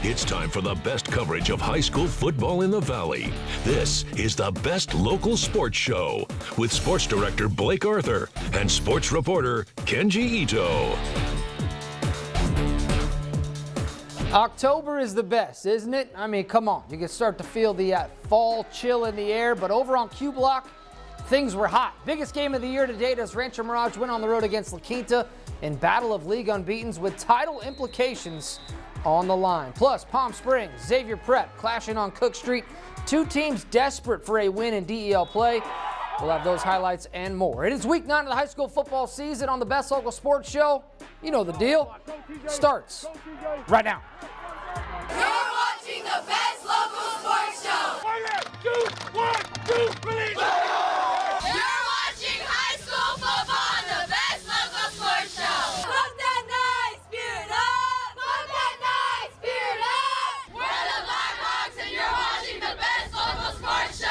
It's time for the best coverage of high school football in the Valley. This is the Best Local Sports Show with sports director Blake Arthur and sports reporter Kenji Ito. October is the best, isn't it? I mean, come on. You can start to feel the fall chill in the air, but over on Q Block, things were hot. Biggest game of the year to date as Rancho Mirage went on the road against La Quinta in Battle of League Unbeatens with title implications on the line. Plus, Palm Springs, Xavier Prep clashing on Cook Street. Two teams desperate for a win in DEL play. We'll have those highlights and more. It is week 9 of the high school football season on the Best Local Sports Show. You know the deal. Starts right now. You're watching the Best Local Sports Show. 1, 2, 1, 2, release. You're watching high school football on the Best Local Sports Show. Pump that nice spirit up. Pump that nice spirit up. We're the Blackhawks and you're watching the Best Local Sports Show.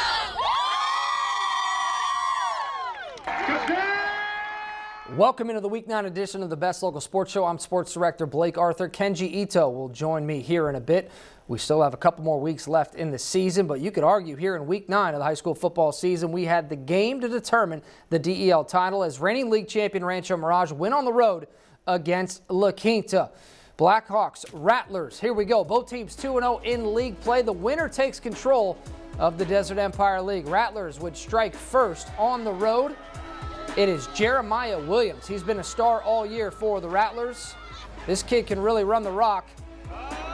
Welcome into the Week 9 edition of the Best Local Sports Show. I'm Sports Director Blake Arthur. Kenji Ito will join me here in a bit. We still have a couple more weeks left in the season, but you could argue here in Week 9 of the high school football season, we had the game to determine the DEL title as reigning league champion Rancho Mirage went on the road against La Quinta. Blackhawks, Rattlers, here we go. Both teams 2-0 in league play. The winner takes control of the Desert Empire League. Rattlers would strike first on the road. It is Jeremiah Williams. He's been a star all year for the Rattlers. This kid can really run the rock.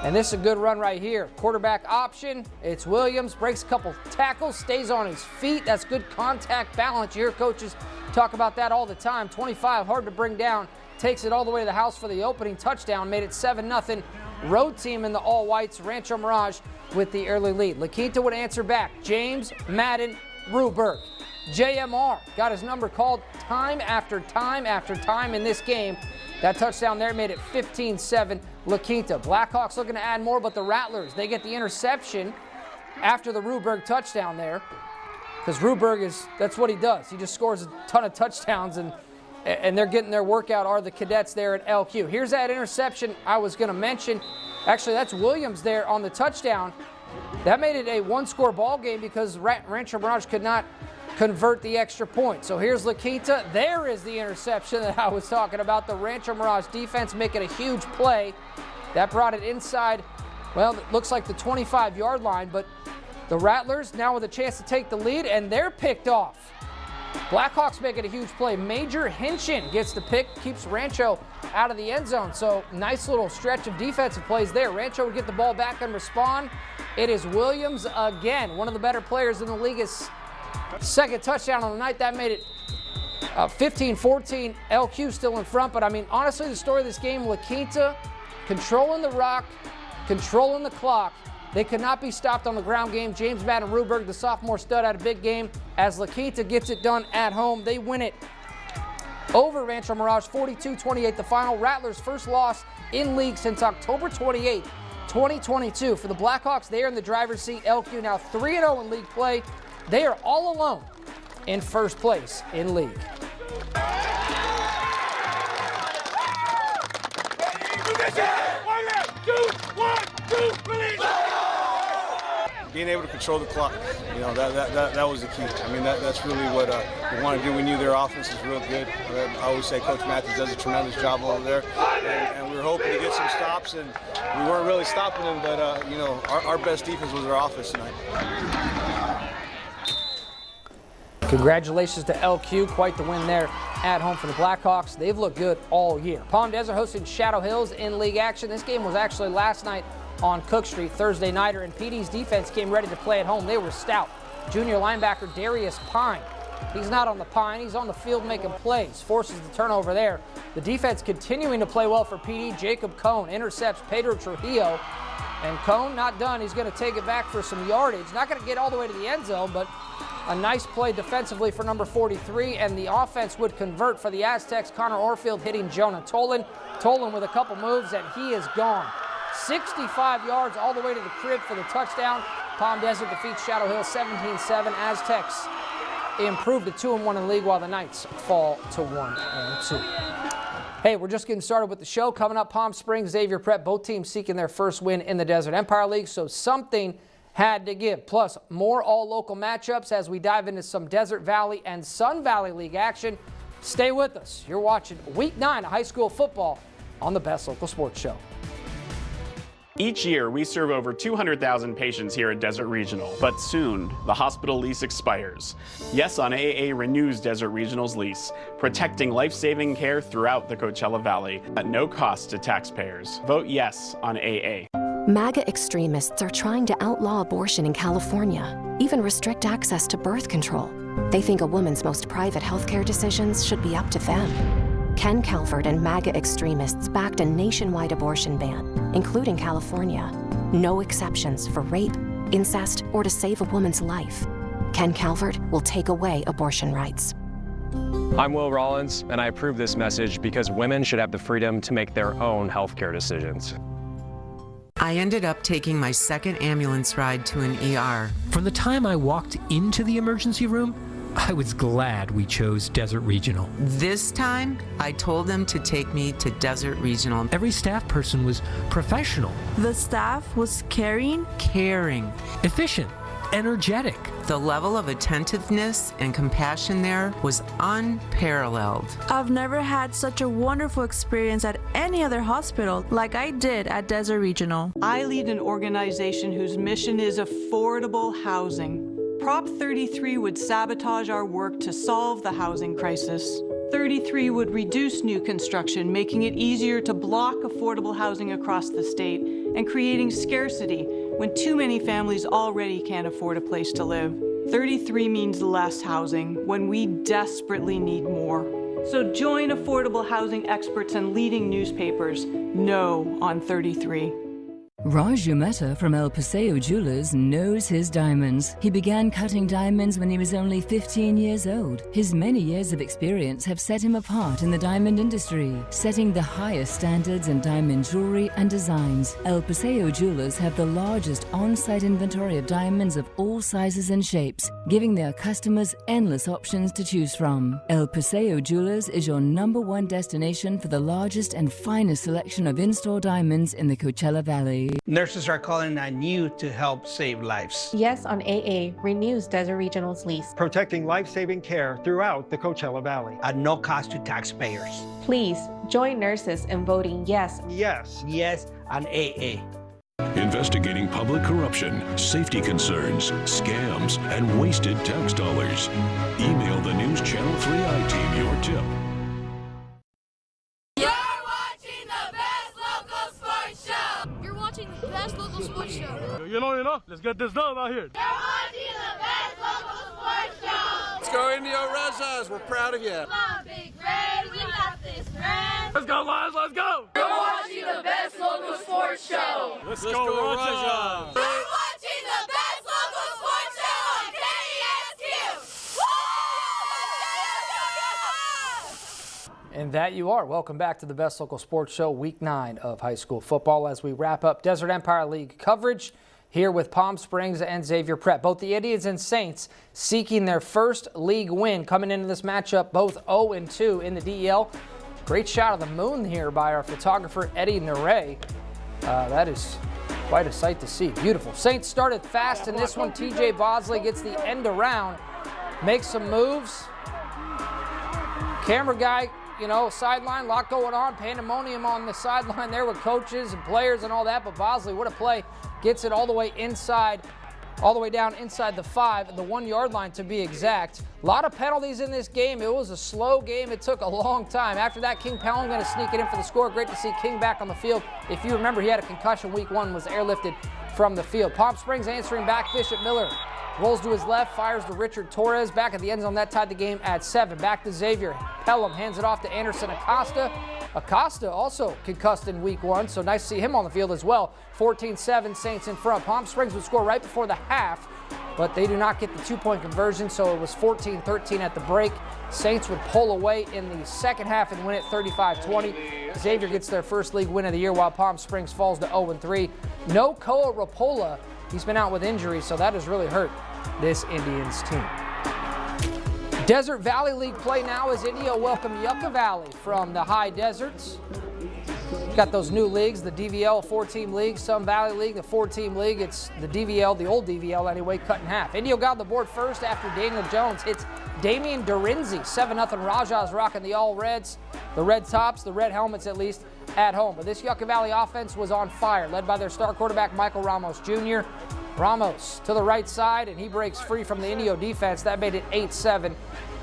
And this is a good run right here. Quarterback option. It's Williams. Breaks a couple tackles. Stays on his feet. That's good contact balance. You hear coaches talk about that all the time. 25, hard to bring down. Takes it all the way to the house for the opening touchdown. Made it 7-0. Road team in the all-whites. Rancho Mirage with the early lead. La Quinta would answer back. James, Madden, Ruberg. JMR got his number called time after time after time in this game. That touchdown there made it 15-7 La Quinta. Blackhawks looking to add more, but the Rattlers, they get the interception after the Ruberg touchdown there. Because Ruberg that's what he does. He just scores a ton of touchdowns, and they're getting their workout are the cadets there at LQ. Here's that interception I was going to mention. Actually, that's Williams there on the touchdown. That made it a one-score ball game because Rancho Mirage could not convert the extra point. So here's La Quinta. There is the interception that I was talking about. The Rancho Mirage defense making a huge play. That brought it inside, well, it looks like the 25-yard line, but the Rattlers now with a chance to take the lead, and they're picked off. Blackhawks making a huge play. Major Hinchin gets the pick, keeps Rancho out of the end zone. So nice little stretch of defensive plays there. Rancho would get the ball back and respond. It is Williams again, one of the better players in the league. Is second touchdown on the night. That made it 15-14. LQ still in front, but I mean, honestly, the story of this game, La Quinta controlling the rock, controlling the clock. They could not be stopped on the ground game. James Madden Ruberg, the sophomore stud, had a big game as La Quinta gets it done at home. They win it over Rancho Mirage, 42-28 the final. Rattlers' first loss in league since October 28, 2022. For the Blackhawks, they are in the driver's seat. LQ now 3-0 in league play. They are all alone in first place in league. Being able to control the clock, you know, that was the key. I mean, that's really what we want to do. We knew their offense is real good. I always say Coach Matthews does a tremendous job over there, and we were hoping to get some stops, and we weren't really stopping them. But you know, our best defense was our offense tonight. Congratulations to LQ, quite the win there at home for the Blackhawks. They've looked good all year. Palm Desert hosting Shadow Hills in league action. This game was actually last night on Cook Street, Thursday nighter, and PD's defense came ready to play at home. They were stout. Junior linebacker Darius Pine. He's not on the pine, he's on the field making plays. Forces the turnover there. The defense continuing to play well for PD. Jacob Cohn intercepts Pedro Trujillo. And Cohn not done. He's going to take it back for some yardage. Not going to get all the way to the end zone, but a nice play defensively for number 43, and the offense would convert for the Aztecs. Connor Orfield hitting Jonah Tolan. Tolan with a couple moves, and he is gone. 65 yards all the way to the crib for the touchdown. Palm Desert defeats Shadow Hill 17-7. Aztecs improve to 2-1 in league, while the Knights fall to 1-2. Hey, we're just getting started with the show. Coming up, Palm Springs, Xavier Prep, both teams seeking their first win in the Desert Empire League, so something had to give. Plus, more all-local matchups as we dive into some Desert Valley and Sun Valley League action. Stay with us. You're watching Week 9 of high school football on the Best Local Sports Show. Each year, we serve over 200,000 patients here at Desert Regional, but soon, the hospital lease expires. Yes on AA renews Desert Regional's lease, protecting life-saving care throughout the Coachella Valley at no cost to taxpayers. Vote yes on AA. MAGA extremists are trying to outlaw abortion in California, even restrict access to birth control. They think a woman's most private healthcare decisions should be up to them. Ken Calvert and MAGA extremists backed a nationwide abortion ban, including California. No exceptions for rape, incest, or to save a woman's life. Ken Calvert will take away abortion rights. I'm Will Rollins, and I approve this message because women should have the freedom to make their own healthcare decisions. I ended up taking my second ambulance ride to an ER. From the time I walked into the emergency room, I was glad we chose Desert Regional. This time, I told them to take me to Desert Regional. Every staff person was professional. The staff was caring, efficient, energetic. The level of attentiveness and compassion there was unparalleled. I've never had such a wonderful experience at any other hospital like I did at Desert Regional. I lead an organization whose mission is affordable housing. Prop 33 would sabotage our work to solve the housing crisis. 33 would reduce new construction, making it easier to block affordable housing across the state and creating scarcity when too many families already can't afford a place to live. 33 means less housing when we desperately need more. So join affordable housing experts and leading newspapers. No on 33. Raj Yameta from El Paseo Jewelers knows his diamonds. He began cutting diamonds when he was only 15 years old. His many years of experience have set him apart in the diamond industry, setting the highest standards in diamond jewelry and designs. El Paseo Jewelers have the largest on-site inventory of diamonds of all sizes and shapes, giving their customers endless options to choose from. El Paseo Jewelers is your #1 destination for the largest and finest selection of in-store diamonds in the Coachella Valley. Nurses are calling on you to help save lives. Yes on AA renews Desert Regional's lease, protecting life-saving care throughout the Coachella Valley at no cost to taxpayers. Please join nurses in voting yes. Yes on AA. Investigating public corruption, safety concerns, scams, and wasted tax dollars. Email the News Channel 3i team your tip. The best local sports show. You know, let's get this done out here. You're watching the best local sports show. Let's go Indio Rezas. We're proud of you. Come on, Big Red. We got this, friend. Let's go, Lions. Let's go. You're watching the best local sports show. Let's go Rezas. You're watching the best local sports show on KESQ. And that you are. Welcome back to the Best Local Sports Show, Week 9 of high school football as we wrap up Desert Empire League coverage here with Palm Springs and Xavier Prep. Both the Indians and Saints seeking their first league win coming into this matchup, both 0-2 in the DEL. Great shot of the moon here by our photographer, Eddie Nere. That is quite a sight to see. Beautiful. Saints started fast in this one. TJ Bosley gets the end around, makes some moves. Camera guy, sideline, lot going on, pandemonium on the sideline there with coaches and players and all that, but Bosley, what a play, gets it all the way inside, all the way down inside the 5, the 1-yard line to be exact. A lot of penalties in this game. It was a slow game. It took a long time. After that, King Pelham going to sneak it in for the score. Great to see King back on the field. If you remember, he had a concussion week 1, was airlifted from the field. Palm Springs answering back, Bishop Miller rolls to his left, fires to Richard Torres. Back at the end zone, that tied the game at 7. Back to Xavier. Pelham hands it off to Anderson Acosta. Acosta also concussed in week 1, so nice to see him on the field as well. 14-7, Saints in front. Palm Springs would score right before the half, but they do not get the 2-point conversion, so it was 14-13 at the break. Saints would pull away in the second half and win it 35-20. Xavier gets their first league win of the year while Palm Springs falls to 0-3. No Koa Rapola. He's been out with injury, so that has really hurt this Indians team. Desert Valley League play now as Indio welcome Yucca Valley from the high deserts. Got those new leagues, the DVL 4-team league, Sun Valley League, the 4-team league. It's the DVL, the old DVL anyway, cut in half. Indio got on the board first after Daniel Jones hits Damian Dorinzi. 7-0 Rajas rocking the all reds, the red tops, the red helmets at least at home. But this Yucca Valley offense was on fire, led by their star quarterback Michael Ramos Jr. Ramos to the right side, and he breaks free from the Indio defense. That made it 8-7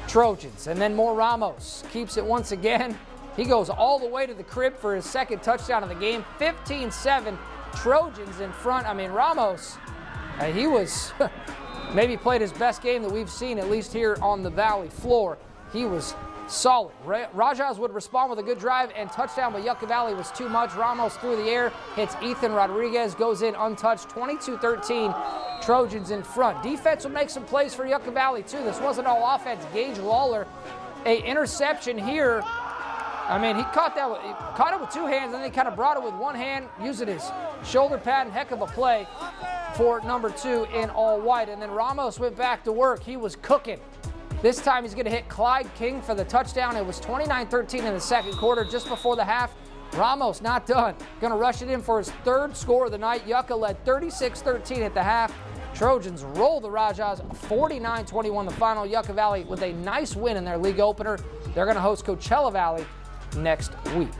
Trojans. And then more Ramos keeps it once again. He goes all the way to the crib for his second touchdown of the game. 15-7 Trojans in front. I mean, Ramos, he was maybe played his best game that we've seen, at least here on the Valley floor. He was solid. Rajas would respond with a good drive and touchdown, but Yucca Valley was too much. Ramos through the air, hits Ethan Rodriguez, goes in untouched. 22-13 Trojans in front. Defense will make some plays for Yucca Valley too. This wasn't all offense. Gage Lawler, a interception here. I mean, he caught it with two hands, and then he kind of brought it with one hand, using his shoulder pad. Heck of a play for number 2 in all white. And then Ramos went back to work. He was cooking. This time he's going to hit Clyde King for the touchdown. It was 29-13 in the second quarter, just before the half. Ramos not done. Going to rush it in for his third score of the night. Yucca led 36-13 at the half. Trojans roll the Rajas 49-21 the final. Yucca Valley with a nice win in their league opener. They're going to host Coachella Valley next week.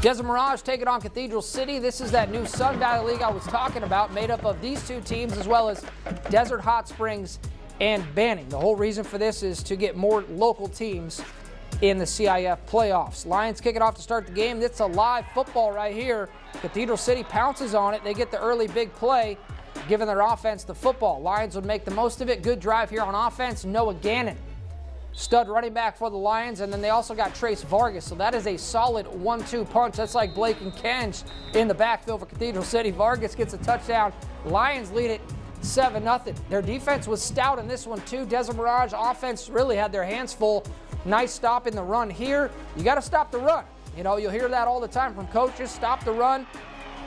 Desert Mirage taking on Cathedral City. This is that new Sun Valley League I was talking about, made up of these two teams as well as Desert Hot Springs and Banning. The whole reason for this is to get more local teams in the CIF playoffs. Lions kick it off to start the game. It's a live football right here. Cathedral City pounces on it. They get the early big play, giving their offense the football. Lions would make the most of it. Good drive here on offense. Noah Gannon, stud running back for the Lions, and then they also got Trace Vargas, so that is a solid 1-2 punch. That's like Blake and Kenj in the backfield for Cathedral City. Vargas gets a touchdown. Lions lead it 7-0. Their defense was stout in this one too. Desert Mirage offense really had their hands full. Nice stop in the run here. You got to stop the run. You know, you'll hear that all the time from coaches. Stop the run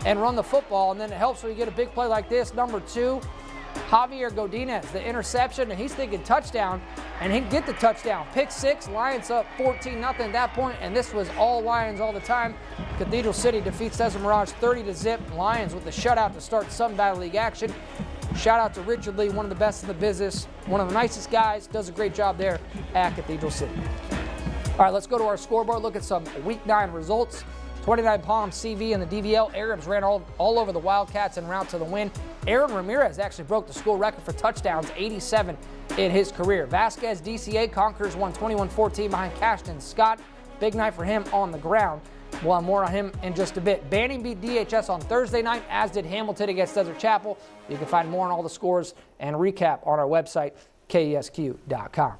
and run the football, and then it helps when you get a big play like this. Number 2, Javier Godinez, the interception, and he's thinking touchdown, and he'd get the touchdown. Pick 6, Lions up 14-0 at that point, and this was all Lions all the time. Cathedral City defeats Desert Mirage 30-0. Lions with the shutout to start Sun Valley League action. Shout out to Richard Lee, one of the best in the business, one of the nicest guys, does a great job there at Cathedral City. All right, let's go to our scoreboard, look at some Week 9 results. 29 Palm CV in the DVL. Arabs ran all over the Wildcats en route to the win. Aaron Ramirez actually broke the school record for touchdowns, 87 in his career. Vasquez DCA Conquerors won 21-14 behind Cashton Scott. Big night for him on the ground. We'll have more on him in just a bit. Banning beat DHS on Thursday night, as did Hamilton against Desert Chapel. You can find more on all the scores and recap on our website, KESQ.com.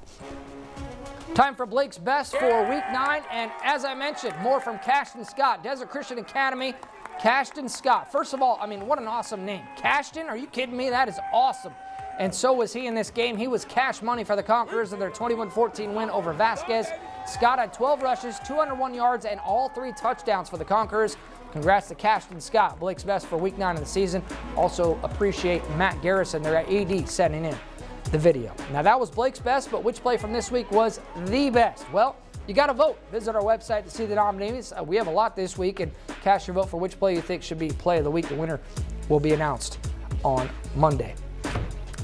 Time for Blake's Best for Week 9, and as I mentioned, more from Cashton Scott, Desert Christian Academy. Cashton Scott. First of all, I mean, what an awesome name. Cashton, are you kidding me? That is awesome. And so was he in this game. He was cash money for the Conquerors in their 21-14 win over Vasquez. Scott had 12 rushes, 201 yards, and all 3 touchdowns for the Conquerors. Congrats to Cashton Scott. Blake's Best for Week 9 of the season. Also appreciate Matt Garrison, their AD, sending in the video. Now that was Blake's Best, but which play from this week was the best? Well, you got to vote. Visit our website to see the nominees. We have a lot this week, and cast your vote for which play you think should be play of the week. The winner will be announced on Monday.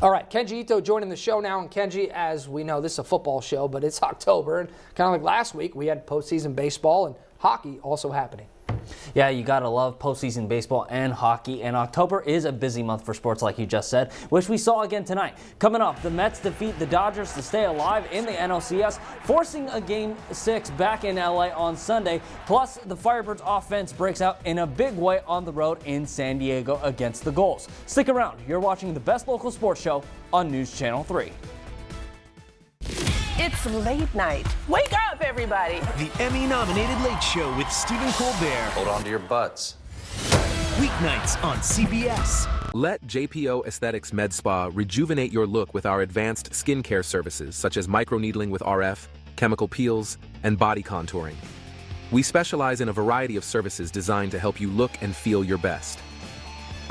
All right, Kenji Ito joining the show now. And Kenji, as we know, this is a football show, but it's October. And kind of like last week, we had postseason baseball and hockey also happening. Yeah, you gotta love postseason baseball and hockey, and October is a busy month for sports like you just said, which we saw again tonight. Coming up, the Mets defeat the Dodgers to stay alive in the NLCS, forcing a Game 6 back in LA on Sunday. Plus, the Firebirds offense breaks out in a big way on the road in San Diego against the Gulls. Stick around, you're watching the best local sports show on News Channel 3. It's late night. Wake up, everybody. The Emmy-nominated Late Show with Stephen Colbert. Hold on to your butts. Weeknights on CBS. Let JPO Aesthetics Med Spa rejuvenate your look with our advanced skincare services such as microneedling with RF, chemical peels, and body contouring. We specialize in a variety of services designed to help you look and feel your best.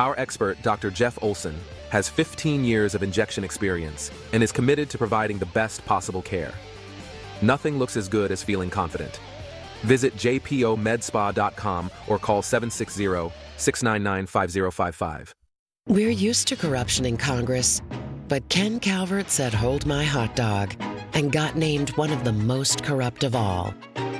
Our expert, Dr. Jeff Olson, has 15 years of injection experience and is committed to providing the best possible care. Nothing looks as good as feeling confident. Visit jpomedspa.com or call 760-699-5055. We're used to corruption in Congress, but Ken Calvert said, "Hold my hot dog," and got named one of the most corrupt of all.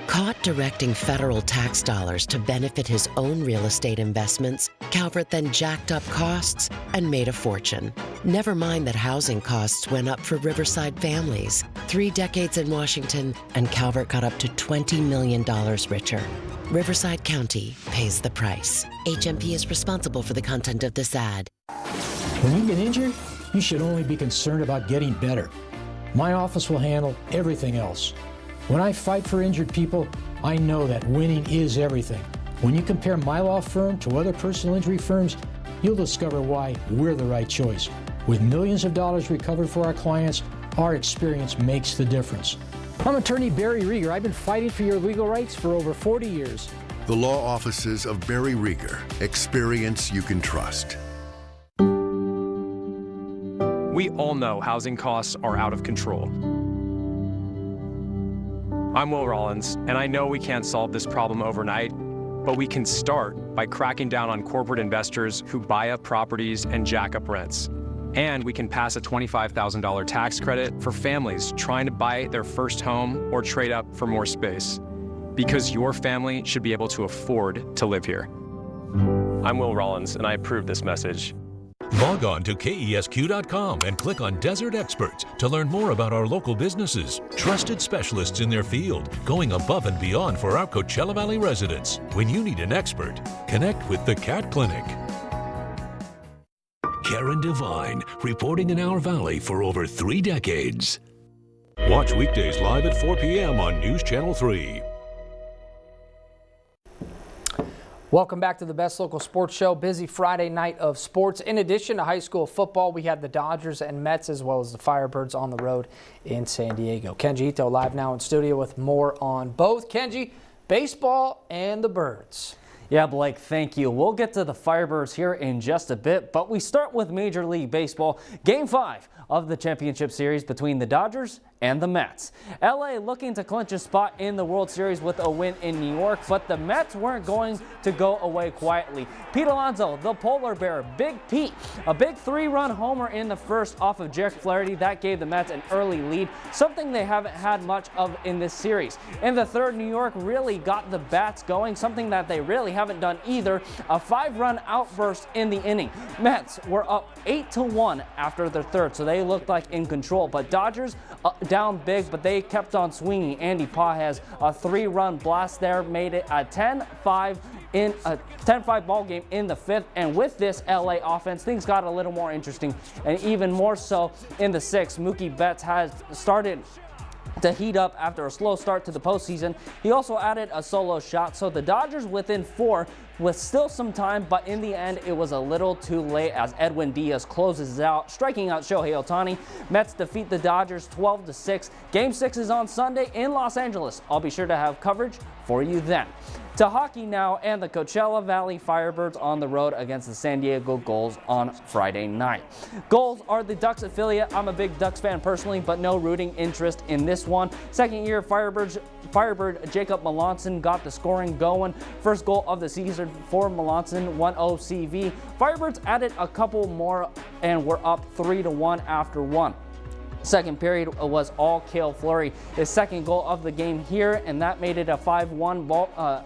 Caught directing federal tax dollars to benefit his own real estate investments, Calvert then jacked up costs and made a fortune. Never mind that housing costs went up for Riverside families. 3 decades in Washington, and Calvert got up to $20 million richer. Riverside County pays the price. HMP is responsible for the content of this ad. When you get injured, you should only be concerned about getting better. My office will handle everything else. When I fight for injured people, I know that winning is everything. When you compare my law firm to other personal injury firms, you'll discover why we're the right choice. With millions of dollars recovered for our clients, our experience makes the difference. I'm attorney Barry Rieger. I've been fighting for your legal rights for over 40 years. The law offices of Barry Rieger. Experience you can trust. We all know housing costs are out of control. I'm Will Rollins, and I know we can't solve this problem overnight, but we can start by cracking down on corporate investors who buy up properties and jack up rents. And we can pass a $25,000 tax credit for families trying to buy their first home or trade up for more space. Because your family should be able to afford to live here. I'm Will Rollins, and I approve this message. Log on to KESQ.com and click on Desert Experts to learn more about our local businesses. Trusted specialists in their field, going above and beyond for our Coachella Valley residents. When you need an expert, connect with the Cat Clinic. Karen Devine, reporting in our valley for over 3 decades. Watch weekdays live at 4 p.m. on News Channel 3. Welcome back to the Best Local Sports Show. Busy Friday night of sports. In addition to high school football, we had the Dodgers and Mets as well as the Firebirds on the road in San Diego. Kenji Ito live now in studio with more on both. Kenji, baseball and the Birds. Yeah, Blake, thank you. We'll get to the Firebirds here in just a bit, but we start with Major League Baseball. Game 5 of the championship series between the Dodgers and the Mets. LA looking to clinch a spot in the World Series with a win in New York, but the Mets weren't going to go away quietly. Pete Alonso, the polar bear, Big Pete, a big 3-run homer in the first off of Jack Flaherty. That gave the Mets an early lead, something they haven't had much of in this series. In the third, New York really got the bats going, something that they really haven't done either, a 5-run outburst in the inning. Mets were up 8-1 after the third, so they looked like in control, but Dodgers down big, but they kept on swinging. Andy Pages, a 3-run blast there, made it a 10-5 in a 10-5 ball game in the 5th. And with this LA offense, things got a little more interesting, and even more so in the 6th. Mookie Betts has started to heat up after a slow start to the postseason. He also added a solo shot, so the Dodgers within 4 with still some time, but in the end it was a little too late as Edwin Diaz closes out, striking out Shohei Ohtani. Mets defeat the Dodgers 12-6. Game 6 is on Sunday in Los Angeles. I'll be sure to have coverage for you then. To hockey now, and the Coachella Valley Firebirds on the road against the San Diego Gulls on Friday night. Gulls are the Ducks affiliate. I'm a big Ducks fan personally, but no rooting interest in this one. Second-year Firebird Jacob Melanson got the scoring going. First goal of the season for Melanson, 1-0 CV. Firebirds added a couple more and were up 3-1 after 1. Second period was all Cale Fleury, his second goal of the game here, and that made it a 5-1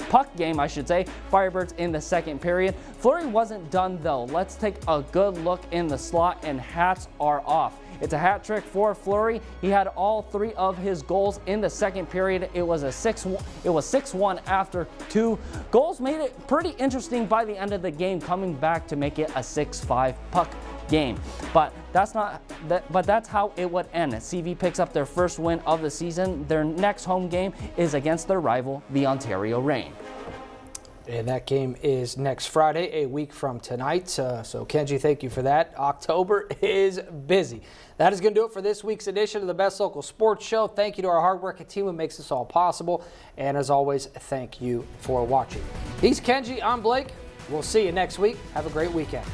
puck game, I should say. Firebirds in the second period. Fleury wasn't done though. Let's take a good look in the slot, and hats are off. It's a hat trick for Fleury. He had all 3 of his goals in the second period. It was 6-1 after 2. Goals made it pretty interesting by the end of the game, coming back to make it a 6-5 puck game. But that's how it would end. CV picks up their first win of the season. Their next home game is against their rival, the Ontario Reign. And that game is next Friday, a week from tonight. So Kenji, thank you for that. October is busy. That is going to do it for this week's edition of the Best Local Sports Show. Thank you to our hardworking team who makes this all possible. And as always, thank you for watching. He's Kenji, I'm Blake. We'll see you next week. Have a great weekend.